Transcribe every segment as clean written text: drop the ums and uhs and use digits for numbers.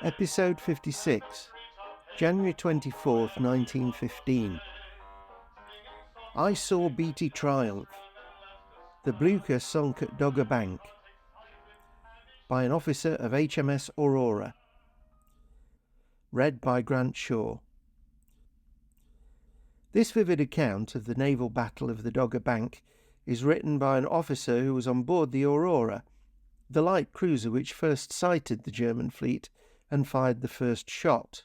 Episode 56, January 24th, 1915. I saw Beatty triumph. The Blücher sunk at Dogger Bank. By an officer of HMS Aurora. Read by Grant Shaw. This vivid account of the naval battle of the Dogger Bank is written by an officer who was on board the Aurora, the light cruiser which first sighted the German fleet and fired the first shot.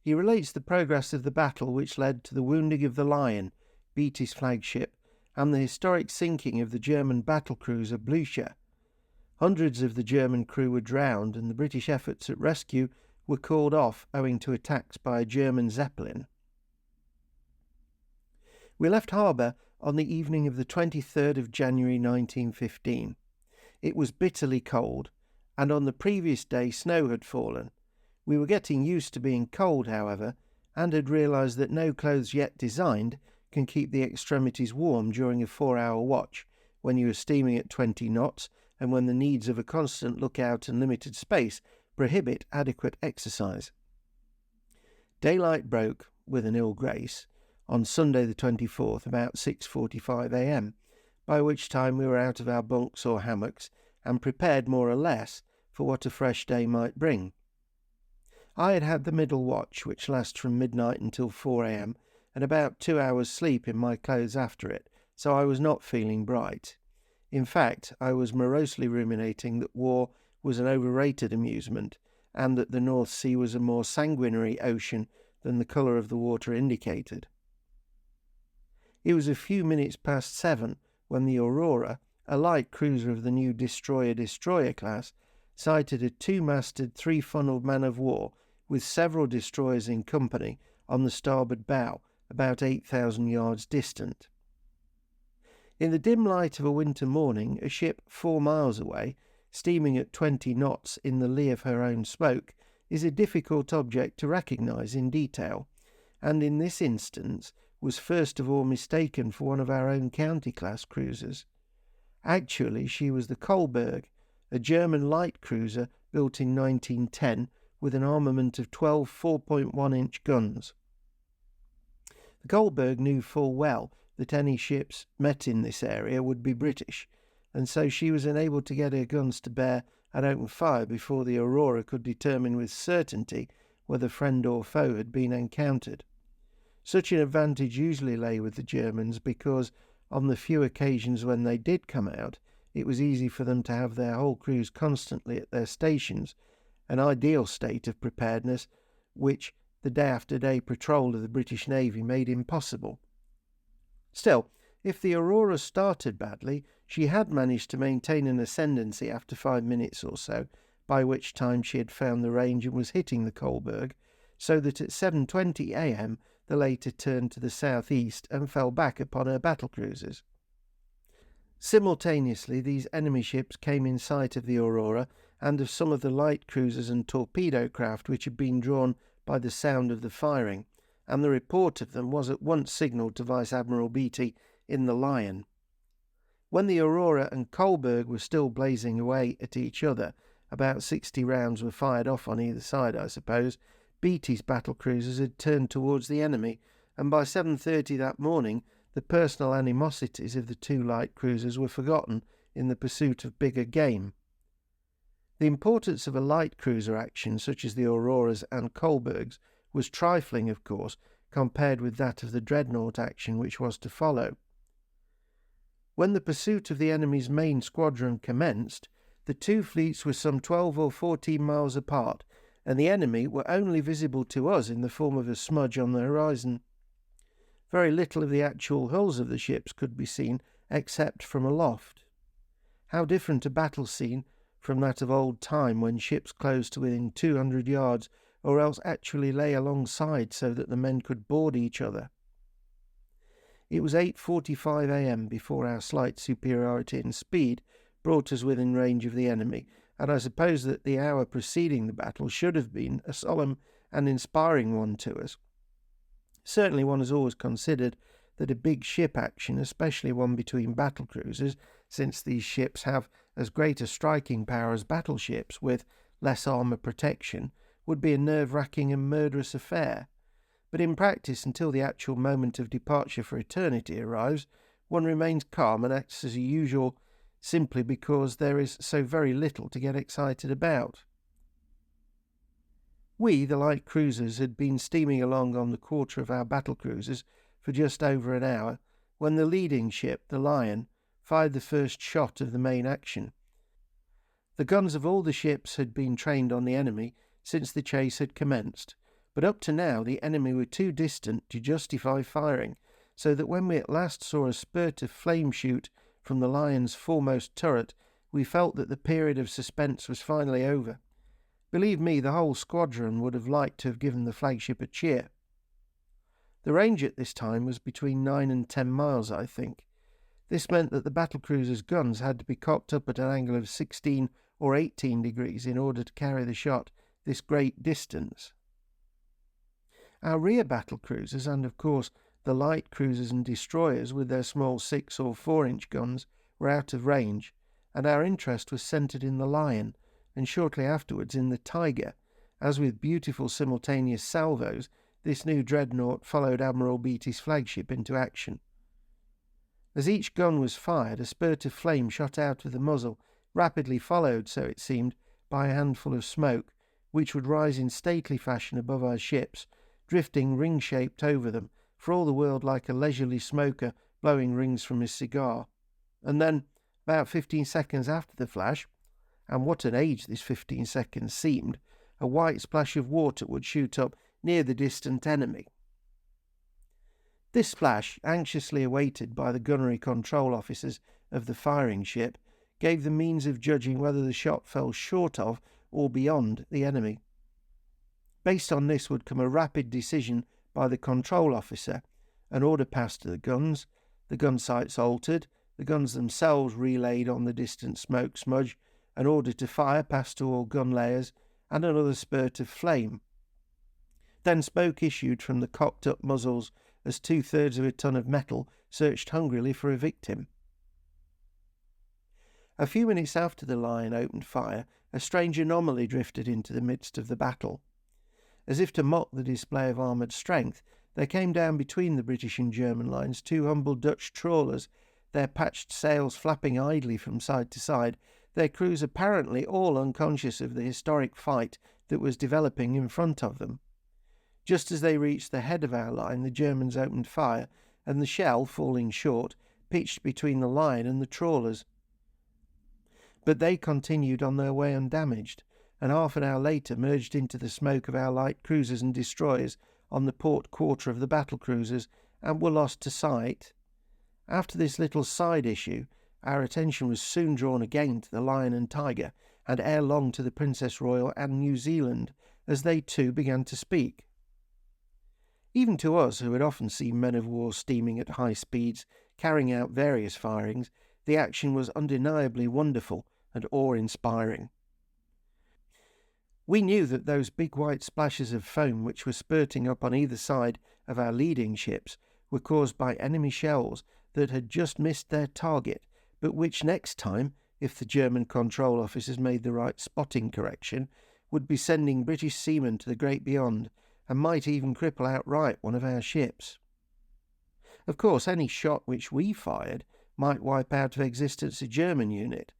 He relates the progress of the battle which led to the wounding of the Lion, Beatty's flagship, and the historic sinking of the German battlecruiser Blücher. Hundreds of the German crew were drowned, and the British efforts at rescue were called off owing to attacks by a German Zeppelin. We left harbour on the evening of the 23rd of January 1915. It was bitterly cold, and on the previous day snow had fallen. We were getting used to being cold, however, and had realised that no clothes yet designed can keep the extremities warm during a 4-hour watch, when you are steaming at 20 knots and when the needs of a constant lookout and limited space prohibit adequate exercise. Daylight broke, with an ill grace, on Sunday the 24th about 6:45 a.m, by which time we were out of our bunks or hammocks and prepared more or less for what a fresh day might bring. I had had the middle watch, which lasts from midnight until 4 a.m, and about 2 hours sleep in my clothes after it, so I was not feeling bright. In fact, I was morosely ruminating that war was an overrated amusement, and that the North Sea was a more sanguinary ocean than the colour of the water indicated. It was a few minutes past 7 when the Aurora, a light cruiser of the new destroyer class, sighted a 2-masted, 3-funnelled man-of-war with several destroyers in company on the starboard bow, about 8,000 yards distant. In the dim light of a winter morning, a ship 4 miles away, steaming at 20 knots in the lee of her own smoke, is a difficult object to recognise in detail, and in this instance was first of all mistaken for one of our own county-class cruisers. Actually, she was the Kolberg, a German light cruiser built in 1910 with an armament of 12 4.1-inch guns. The Kolberg knew full well that any ships met in this area would be British, and so she was enabled to get her guns to bear and open fire before the Aurora could determine with certainty whether friend or foe had been encountered. Such an advantage usually lay with the Germans because, on the few occasions when they did come out, it was easy for them to have their whole crews constantly at their stations, an ideal state of preparedness which the day-after-day patrol of the British Navy made impossible. Still, if the Aurora started badly, she had managed to maintain an ascendancy after 5 minutes or so, by which time she had found the range and was hitting the Kolberg, so that at 7:20 a.m. the later turned to the southeast and fell back upon her battlecruisers. Simultaneously, these enemy ships came in sight of the Aurora and of some of the light cruisers and torpedo craft which had been drawn by the sound of the firing, and the report of them was at once signalled to Vice Admiral Beatty in the Lion. When the Aurora and Kolberg were still blazing away at each other, about 60 rounds were fired off on either side, I suppose, Beatty's battlecruisers had turned towards the enemy, and by 7:30 that morning the personal animosities of the two light cruisers were forgotten in the pursuit of bigger game. The importance of a light cruiser action such as the Aurora's and Kolberg's was trifling, of course, compared with that of the dreadnought action which was to follow. When the pursuit of the enemy's main squadron commenced, the two fleets were some 12 or 14 miles apart, and the enemy were only visible to us in the form of a smudge on the horizon. Very little of the actual hulls of the ships could be seen except from aloft. How different a battle scene from that of old time, when ships closed to within 200 yards or else actually lay alongside so that the men could board each other. It was 8:45 a.m. before our slight superiority in speed brought us within range of the enemy, and I suppose that the hour preceding the battle should have been a solemn and inspiring one to us. Certainly one has always considered that a big ship action, especially one between battle cruisers, since these ships have as great a striking power as battleships with less armour protection, would be a nerve-wracking and murderous affair, but in practice, until the actual moment of departure for eternity arrives, one remains calm and acts as usual, simply because there is so very little to get excited about. We, the light cruisers, had been steaming along on the quarter of our battle cruisers for just over an hour when the leading ship, the Lion, fired the first shot of the main action. The guns of all the ships had been trained on the enemy since the chase had commenced, but up to now the enemy were too distant to justify firing, so that when we at last saw a spurt of flame shoot from the Lion's foremost turret, we felt that the period of suspense was finally over. Believe me, the whole squadron would have liked to have given the flagship a cheer. The range at this time was between 9 and 10 miles, I think. This meant that the battlecruiser's guns had to be cocked up at an angle of 16 or 18 degrees in order to carry the shot this great distance. Our rear battlecruisers, and of course the light cruisers and destroyers with their small 6 or 4-inch guns, were out of range, and our interest was centred in the Lion, and shortly afterwards in the Tiger, as with beautiful simultaneous salvos, this new dreadnought followed Admiral Beatty's flagship into action. As each gun was fired, a spurt of flame shot out of the muzzle, rapidly followed, so it seemed, by a handful of smoke, which would rise in stately fashion above our ships, drifting ring-shaped over them, for all the world like a leisurely smoker blowing rings from his cigar. And then, about 15 seconds after the flash, and what an age this 15 seconds seemed, a white splash of water would shoot up near the distant enemy. This splash, anxiously awaited by the gunnery control officers of the firing ship, gave them means of judging whether the shot fell short of or beyond the enemy. Based on this would come a rapid decision by the control officer, an order passed to the guns, the gun sights altered, the guns themselves relayed on the distant smoke smudge, an order to fire passed to all gun layers, and another spurt of flame. Then smoke issued from the cocked-up muzzles as 2/3 of a ton of metal searched hungrily for a victim. A few minutes after the Lion opened fire, a strange anomaly drifted into the midst of the battle. As if to mock the display of armoured strength, there came down between the British and German lines 2 humble Dutch trawlers, their patched sails flapping idly from side to side, their crews apparently all unconscious of the historic fight that was developing in front of them. Just as they reached the head of our line, the Germans opened fire, and the shell, falling short, pitched between the Lion and the trawlers. But they continued on their way undamaged, and half an hour later merged into the smoke of our light cruisers and destroyers on the port quarter of the battle cruisers, and were lost to sight. After this little side issue, our attention was soon drawn again to the Lion and Tiger, and ere long to the Princess Royal and New Zealand, as they too began to speak. Even to us, who had often seen men of war steaming at high speeds, carrying out various firings, the action was undeniably wonderful and awe-inspiring. We knew that those big white splashes of foam which were spurting up on either side of our leading ships were caused by enemy shells that had just missed their target, but which next time, if the German control officers made the right spotting correction, would be sending British seamen to the great beyond, and might even cripple outright one of our ships. Of course, any shot which we fired might wipe out of existence a German unit,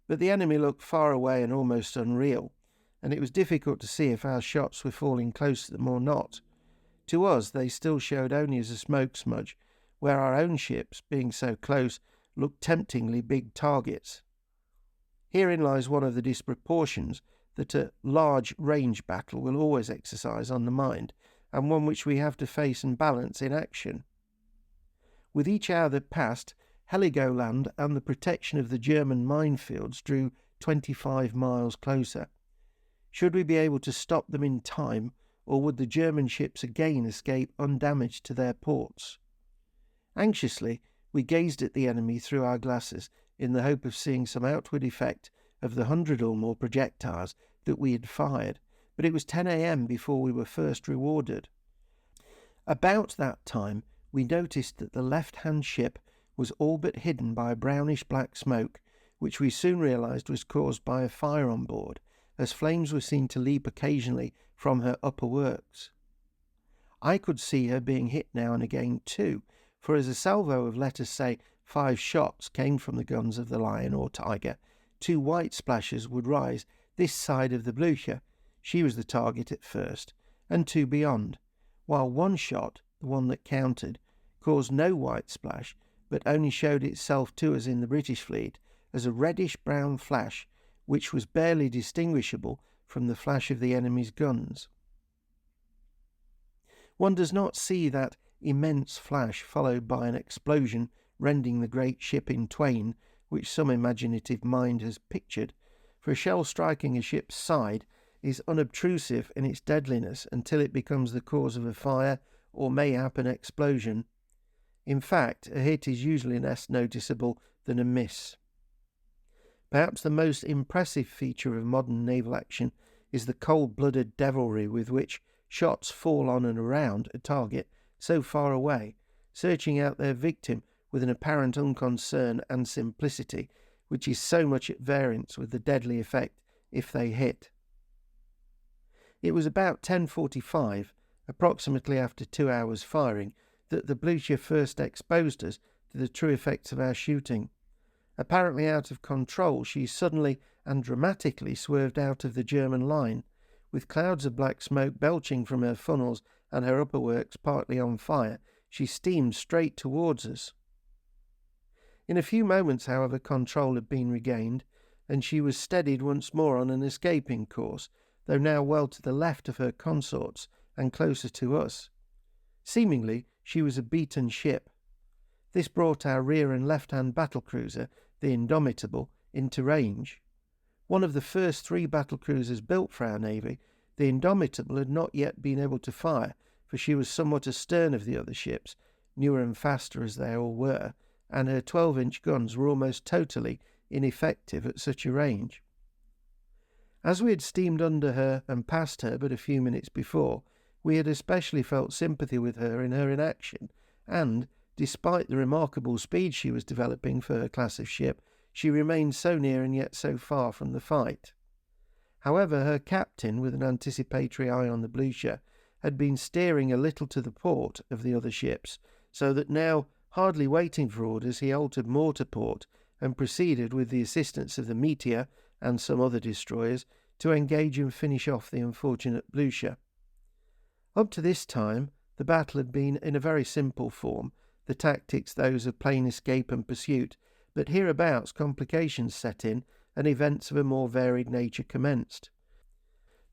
but the enemy looked far away and almost unreal, and it was difficult to see if our shots were falling close to them or not. To us, they still showed only as a smoke smudge, where our own ships, being so close, looked temptingly big targets. Herein lies one of the disproportions that a large range battle will always exercise on the mind, and one which we have to face and balance in action. With each hour that passed, Heligoland and the protection of the German minefields drew 25 miles closer. Should we be able to stop them in time, or would the German ships again escape undamaged to their ports? Anxiously, we gazed at the enemy through our glasses in the hope of seeing some outward effect of the 100 or more projectiles that we had fired, but it was 10 a.m. before we were first rewarded. About that time, we noticed that the left-hand ship was all but hidden by a brownish-black smoke, which we soon realized was caused by a fire on board, as flames were seen to leap occasionally from her upper works. I could see her being hit now and again too, for as a salvo of, let us say, 5 shots came from the guns of the Lion or Tiger, 2 white splashes would rise this side of the Blücher, she was the target at first, and 2 beyond, while 1 shot, the one that counted, caused no white splash, but only showed itself to us in the British fleet as a reddish-brown flash which was barely distinguishable from the flash of the enemy's guns. One does not see that immense flash followed by an explosion rending the great ship in twain, which some imaginative mind has pictured, for a shell striking a ship's side is unobtrusive in its deadliness until it becomes the cause of a fire or mayhap an explosion. In fact, a hit is usually less noticeable than a miss. Perhaps the most impressive feature of modern naval action is the cold-blooded devilry with which shots fall on and around a target so far away, searching out their victim with an apparent unconcern and simplicity which is so much at variance with the deadly effect if they hit. It was about 10:45, approximately after 2 hours' firing, that the Blücher first exposed us to the true effects of our shooting. Apparently out of control, she suddenly and dramatically swerved out of the German line, with clouds of black smoke belching from her funnels and her upper works partly on fire. She steamed straight towards us. In a few moments, however, control had been regained, and she was steadied once more on an escaping course, though now well to the left of her consorts and closer to us. Seemingly, she was a beaten ship. This brought our rear and left-hand battlecruiser, the Indomitable, into range. One of the first 3 battlecruisers built for our navy, the Indomitable had not yet been able to fire, for she was somewhat astern of the other ships, newer and faster as they all were, and her 12-inch guns were almost totally ineffective at such a range. As we had steamed under her and past her but a few minutes before, we had especially felt sympathy with her in her inaction, and, despite the remarkable speed she was developing for her class of ship, she remained so near and yet so far from the fight. However, her captain, with an anticipatory eye on the Blücher, had been steering a little to the port of the other ships, so that now, hardly waiting for orders, he altered more to port and proceeded, with the assistance of the Meteor and some other destroyers, to engage and finish off the unfortunate Blücher. Up to this time, the battle had been in a very simple form, the tactics those of plain escape and pursuit, but hereabouts complications set in and events of a more varied nature commenced.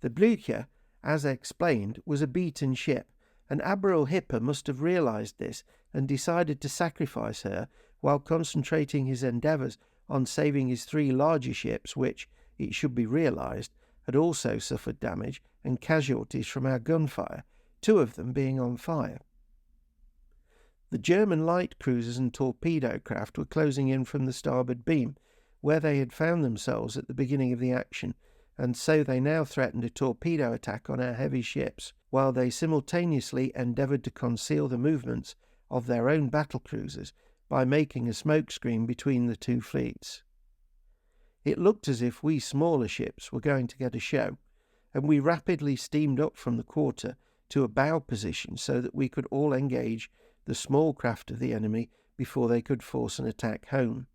The Blücher, as explained, was a beaten ship, and Admiral Hipper must have realised this and decided to sacrifice her while concentrating his endeavours on saving his 3 larger ships which, it should be realised, had also suffered damage and casualties from our gunfire, 2 of them being on fire. The German light cruisers and torpedo craft were closing in from the starboard beam, where they had found themselves at the beginning of the action, and so they now threatened a torpedo attack on our heavy ships, while they simultaneously endeavoured to conceal the movements of their own battle cruisers by making a smokescreen between the 2 fleets. It looked as if we smaller ships were going to get a show, and we rapidly steamed up from the quarter to a bow position so that we could all engage the small craft of the enemy before they could force an attack home.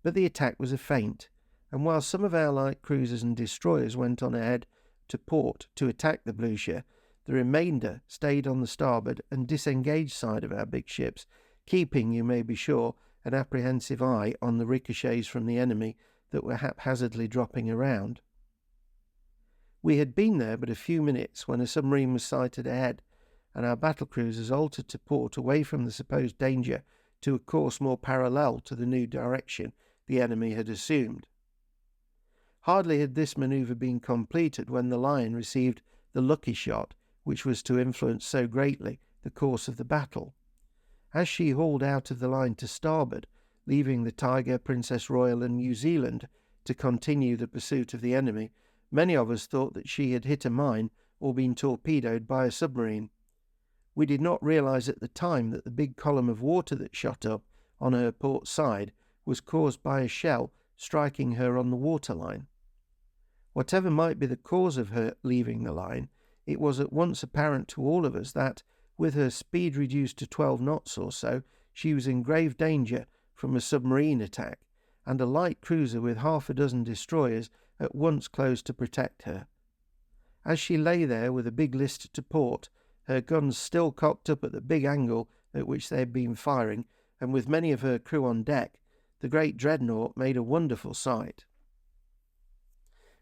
But the attack was a feint, and while some of our light cruisers and destroyers went on ahead to port to attack the Blücher, the remainder stayed on the starboard and disengaged side of our big ships, keeping, you may be sure, an apprehensive eye on the ricochets from the enemy that were haphazardly dropping around. We had been there but a few minutes when a submarine was sighted ahead, and our battlecruisers altered to port away from the supposed danger to a course more parallel to the new direction the enemy had assumed. Hardly had this manoeuvre been completed when the Lion received the lucky shot which was to influence so greatly the course of the battle. As she hauled out of the line to starboard, leaving the Tiger, Princess Royal and New Zealand to continue the pursuit of the enemy, many of us thought that she had hit a mine or been torpedoed by a submarine. We did not realise at the time that the big column of water that shot up on her port side was caused by a shell striking her on the waterline. Whatever might be the cause of her leaving the line, it was at once apparent to all of us that, with her speed reduced to 12 knots or so, she was in grave danger from a submarine attack, and a light cruiser with half a dozen destroyers at once close to protect her. As she lay there with a big list to port, her guns still cocked up at the big angle at which they had been firing, and with many of her crew on deck, the great dreadnought made a wonderful sight.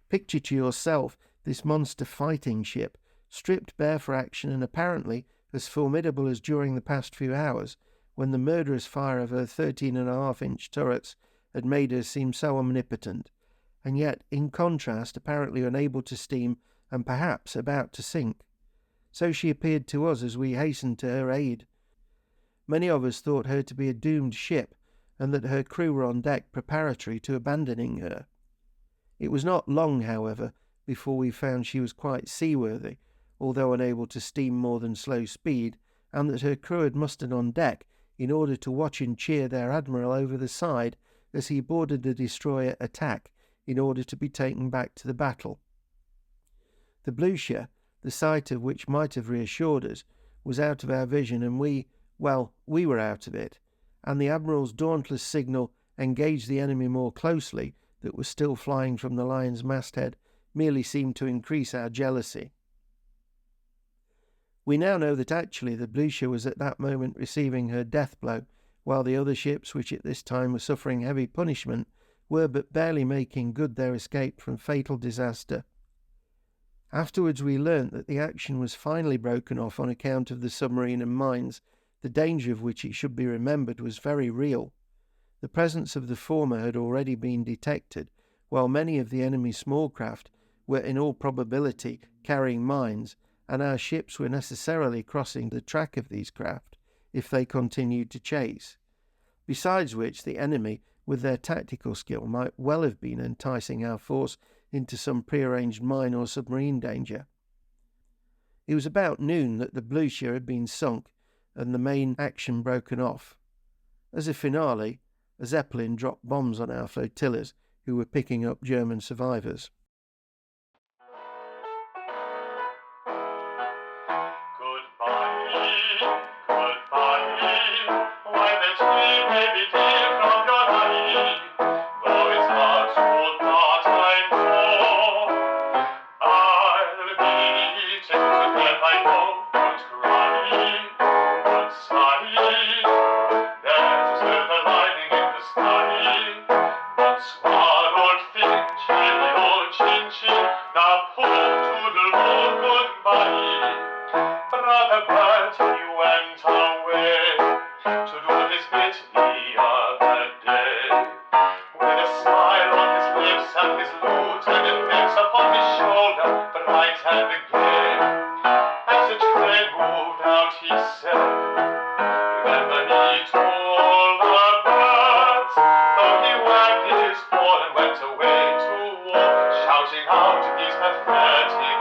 Picture to yourself this monster fighting ship, stripped bare for action and apparently as formidable as during the past few hours, when the murderous fire of her 13.5-inch turrets had made her seem so omnipotent, and yet, in contrast, apparently unable to steam and perhaps about to sink. So she appeared to us as we hastened to her aid. Many of us thought her to be a doomed ship, and that her crew were on deck preparatory to abandoning her. It was not long, however, before we found she was quite seaworthy, although unable to steam more than slow speed, and that her crew had mustered on deck in order to watch and cheer their admiral over the side as he boarded the destroyer Attack in order to be taken back to the battle. The Blücher, the sight of which might have reassured us, was out of our vision, and we were out of it, and the admiral's dauntless signal engaged the enemy more closely that was still flying from the Lion's masthead merely seemed to increase our jealousy. We now know that actually the Blücher was at that moment receiving her death blow, while the other ships, which at this time were suffering heavy punishment, were but barely making good their escape from fatal disaster. Afterwards we learnt that the action was finally broken off on account of the submarine and mines, the danger of which, it should be remembered, was very real. The presence of the former had already been detected, while many of the enemy's small craft were in all probability carrying mines, and our ships were necessarily crossing the track of these craft if they continued to chase. Besides which, the enemy, with their tactical skill, might well have been enticing our force into some prearranged mine or submarine danger. It was about noon that the Blücher had been sunk and the main action broken off. As a finale, a Zeppelin dropped bombs on our flotillas, who were picking up German survivors. Shouting out these pathetic